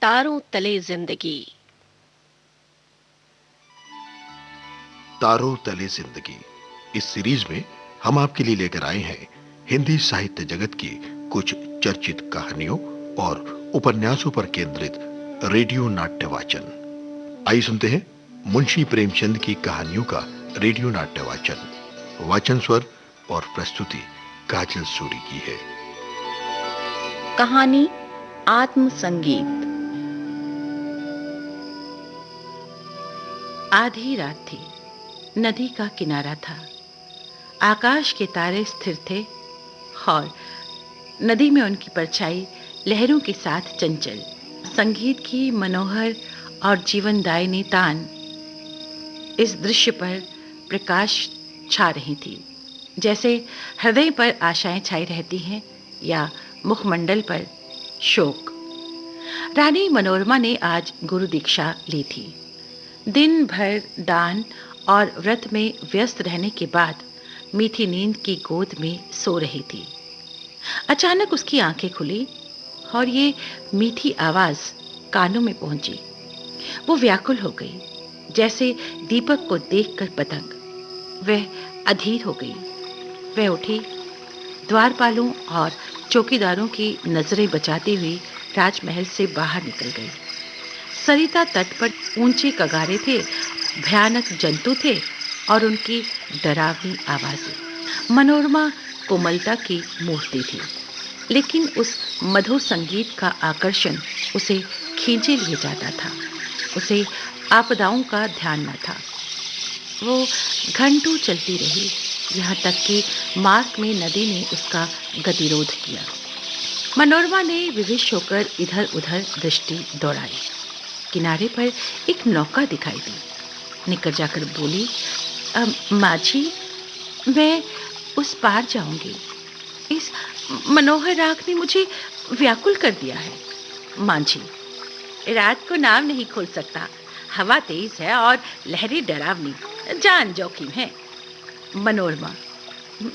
तारों तले जिंदगी। तारों तले जिंदगी इस सीरीज में हम आपके लिए लेकर आए हैं हिंदी साहित्य जगत की कुछ चर्चित कहानियों और उपन्यासों पर केंद्रित रेडियो नाट्य वाचन। आइए सुनते हैं मुंशी प्रेमचंद की कहानियों का रेडियो नाट्य वाचन। वाचन स्वर और प्रस्तुति काजल सूरी की है। कहानी आत्म संगीत। आधी रात थी। नदी का किनारा था। आकाश के तारे स्थिर थे और नदी में उनकी परछाई लहरों के साथ चंचल। संगीत की मनोहर और जीवनदायिनी तान इस दृश्य पर प्रकाश छा रही थी, जैसे हृदय पर आशाएं छाई रहती हैं या मुखमंडल पर शोक। रानी मनोरमा ने आज गुरु दीक्षा ली थी। दिन भर दान और व्रत में व्यस्त रहने के बाद मीठी नींद की गोद में सो रही थी। अचानक उसकी आंखें खुली और ये मीठी आवाज कानों में पहुंची। वो व्याकुल हो गई, जैसे दीपक को देखकर पतंग। वह अधीर हो गई। वह उठी, द्वारपालों और चौकीदारों की नजरें बचाती हुई राजमहल से बाहर निकल गई। सरिता तट पर ऊंचे कगारे थे, भयानक जंतु थे और उनकी डरावनी आवाजें। मनोरमा कोमलता की मूर्ति थी, लेकिन उस मधुर संगीत का आकर्षण उसे खींचे लिए जाता था। उसे आपदाओं का ध्यान न था। वो घंटों चलती रही, यहाँ तक कि मार्ग में नदी ने उसका गतिरोध किया। मनोरमा ने विवश होकर इधर उधर दृष्टि दौड़ाई। किनारे पर एक नौका दिखाई दी। निकट जाकर बोली, माझी, मैं उस पार जाऊंगी। इस मनोहर राग ने मुझे व्याकुल कर दिया है। माझी, रात को नाव नहीं खोल सकता। हवा तेज है और लहरें डरावनी, जान जोखिम है। मनोरमा,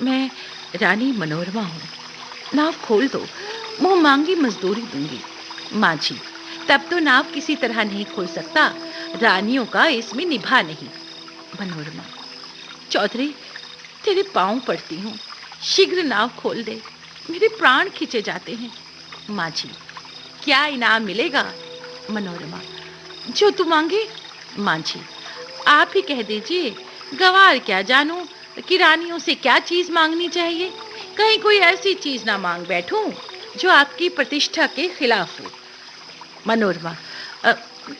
मैं रानी मनोरमा हूँ। नाव खोल दो, मुंह मांगी मजदूरी दूंगी। माझी, तब तो नाव किसी तरह नहीं खोल सकता। रानियों का इसमें निभा नहीं। मनोरमा, चौधरी, तेरे पांव पड़ती हूँ, शीघ्र नाव खोल दे, मेरे प्राण खींचे जाते हैं। माझी, क्या इनाम मिलेगा? मनोरमा, जो तू मांगे। माझी, आप ही कह दीजिए, गवार क्या जानूं कि रानियों से क्या चीज मांगनी चाहिए। कहीं कोई ऐसी चीज ना मांग बैठूं जो आपकी प्रतिष्ठा के खिलाफ हो। मनोरमा,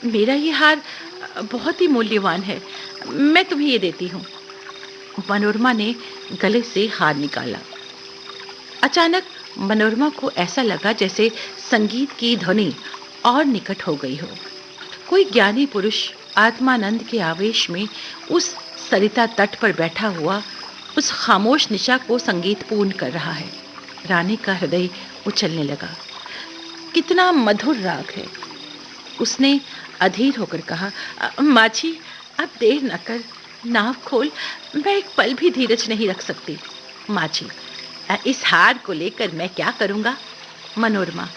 मेरा ये हार बहुत ही मूल्यवान है, मैं तुम्हें ये देती हूँ। मनोरमा ने गले से हार निकाला। अचानक मनोरमा को ऐसा लगा जैसे संगीत की ध्वनि और निकट हो गई हो। कोई ज्ञानी पुरुष आत्मानंद के आवेश में उस सरिता तट पर बैठा हुआ उस खामोश निशा को संगीतपूर्ण कर रहा है। रानी का हृदय उछलने लगा। कितना मधुर राग है। उसने अधीर होकर कहा, माझी, अब देर न कर, नाव खोल, मैं एक पल भी धीरज नहीं रख सकती। माझी, इस हार को लेकर मैं क्या करूंगा? मनोरमा,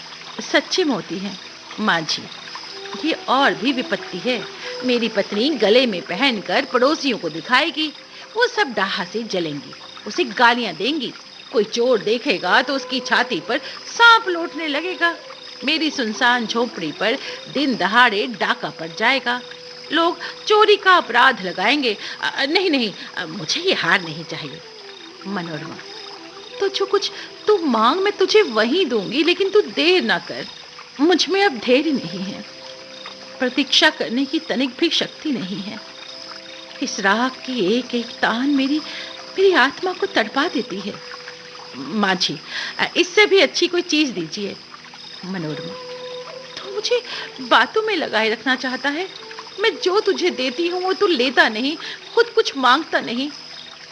सच्चे मोती हैं। माझी, ये और भी विपत्ति है। मेरी पत्नी गले में पहनकर पड़ोसियों को दिखाएगी, वो सब डाहा से जलेंगी, उसे गालियां देंगी। कोई चोर देखेगा तो उसकी छाती पर सांप लौटने लगेगा। मेरी सुनसान झोपड़ी पर दिन दहाड़े डाका पड़ जाएगा। लोग चोरी का अपराध लगाएंगे। नहीं नहीं, मुझे ये हार नहीं चाहिए। मनोरमा, तो जो कुछ तू मांग मैं तुझे वही दूंगी, लेकिन तू देर ना कर। मुझ में अब धैर्य नहीं है, प्रतीक्षा करने की तनिक भी शक्ति नहीं है। इस राग की एक एक तान मेरी मेरी आत्मा को तड़पा देती है। माझी, इससे भी अच्छी कोई चीज दीजिए। मनोरमा, तू मुझे बातों में लगाए रखना चाहता है। मैं जो तुझे देती हूँ वो तू लेता नहीं, खुद कुछ मांगता नहीं।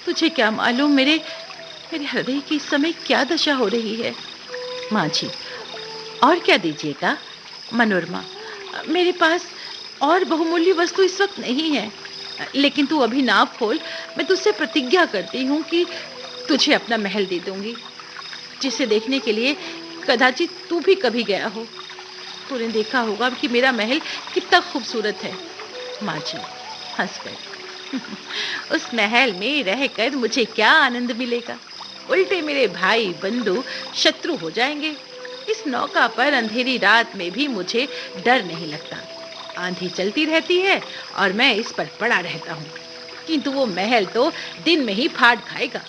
तुझे क्या मालूम मेरे मेरे हृदय की इस समय क्या दशा हो रही है। माझी, और क्या दीजिएगा? मनोरमा, मेरे पास और बहुमूल्य वस्तु इस वक्त नहीं है, लेकिन तू अभी नाव खोल, मैं तुझसे प्रतिज्ञा करती हूँ कि तुझे अपना महल दे दूंगी, जिसे देखने के लिए कदाचित तू भी कभी गया हो। तूने देखा होगा कि मेरा महल कितना खूबसूरत है। माँ जी हंसकर, उस महल में रहकर मुझे क्या आनंद मिलेगा? उल्टे मेरे भाई बंधु शत्रु हो जाएंगे। इस नौका पर अंधेरी रात में भी मुझे डर नहीं लगता। आंधी चलती रहती है और मैं इस पर पड़ा रहता हूँ, किंतु वो महल तो दिन में ही फाड़ खाएगा।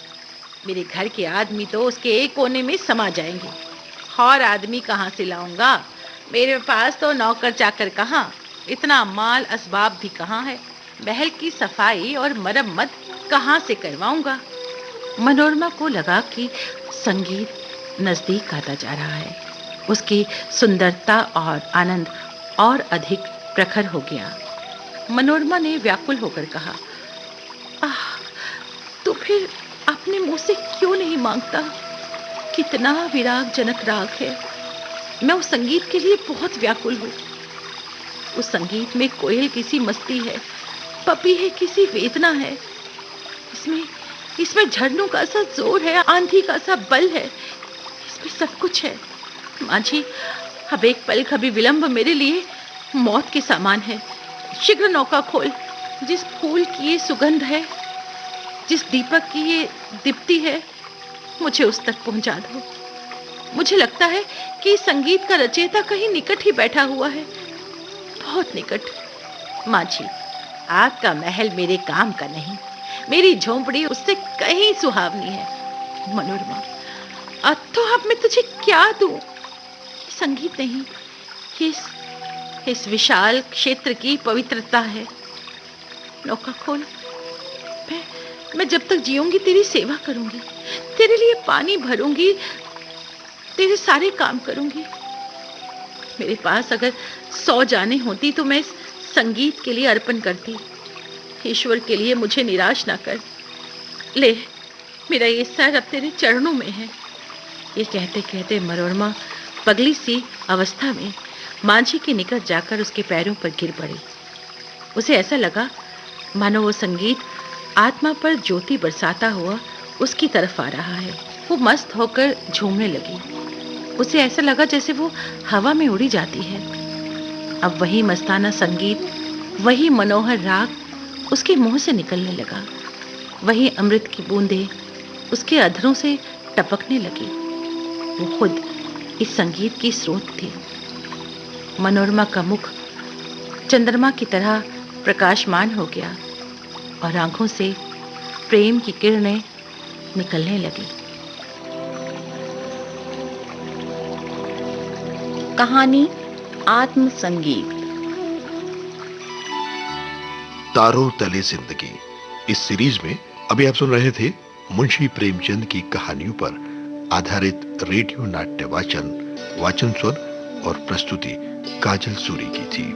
मेरे घर के आदमी तो उसके एक कोने में समा जाएंगे। और आदमी कहाँ से लाऊंगा? मेरे पास तो नौकर चाकर कहाँ, इतना माल असबाब भी कहाँ है। महल की सफाई और मरम्मत कहाँ से करवाऊंगा? मनोरमा को लगा कि संगीत नजदीक आता जा रहा है। उसकी सुंदरता और आनंद और अधिक प्रखर हो गया। मनोरमा ने व्याकुल होकर कहा, आह, तो फिर अपने मुंह से क्यों नहीं मांगता? कितना विरागजनक राग है। मैं उस संगीत के लिए बहुत व्याकुल हूँ। उस संगीत में कोयल किसी मस्ती है, पपीहे किसी वेदना है। इसमें इसमें झरनों का सा जोर है, आंधी का सा बल है। इसमें सब कुछ है। माँ जी, अब एक पल का भी विलंब मेरे लिए मौत के समान है। शीघ्र नौका खोल। जिस फूल की ये सुगंध है, जिस दीपक की ये दीप्ति है, मुझे उस तक पहुंचा दो। मुझे लगता है कि संगीत का रचयिता कहीं निकट ही बैठा हुआ है, बहुत निकट। माँ जी, आपका महल मेरे काम का नहीं, मेरी झोंपड़ी उससे कहीं सुहावनी है। मनोरमा, अब तो अब मैं तुझे क्या दूं? संगीत नहीं, इस विशाल क्षेत्र की पवित्रता है। नौका खोल। मैं जब तक जीऊंगी तेरी सेवा करूंगी, तेरे लिए पानी भरूंगी, तेरे सारे काम करूंगी। मेरे पास अगर 100 जानें होती तो मैं इस संगीत के लिए अर्पण करती। ईश्वर के लिए मुझे निराश ना कर। ले, मेरा ये सर अब तेरे चरणों में है। ये कहते कहते मनोरमा पगली सी अवस्था में मांझी के निकट जाकर उसके पैरों पर गिर पड़ी। उसे ऐसा लगा मानो वो संगीत आत्मा पर ज्योति बरसाता हुआ उसकी तरफ आ रहा है। वो मस्त होकर झूमने लगी। उसे ऐसा लगा जैसे वो हवा में उड़ी जाती है। अब वही मस्ताना संगीत, वही मनोहर राग उसके मुंह से निकलने लगा। वही अमृत की बूंदें उसके अधरों से टपकने लगी। वो खुद इस संगीत की स्रोत थी। मनोरमा का मुख चंद्रमा की तरह प्रकाशमान हो गया और आंखों से प्रेम की किरणें निकलने लगी। कहानी आत्म संगीत। तारों तले जिंदगी, इस सीरीज में अभी आप सुन रहे थे मुंशी प्रेमचंद की कहानियों पर आधारित रेडियो नाट्य वाचन स्वर और प्रस्तुति काजल सूरी की थी।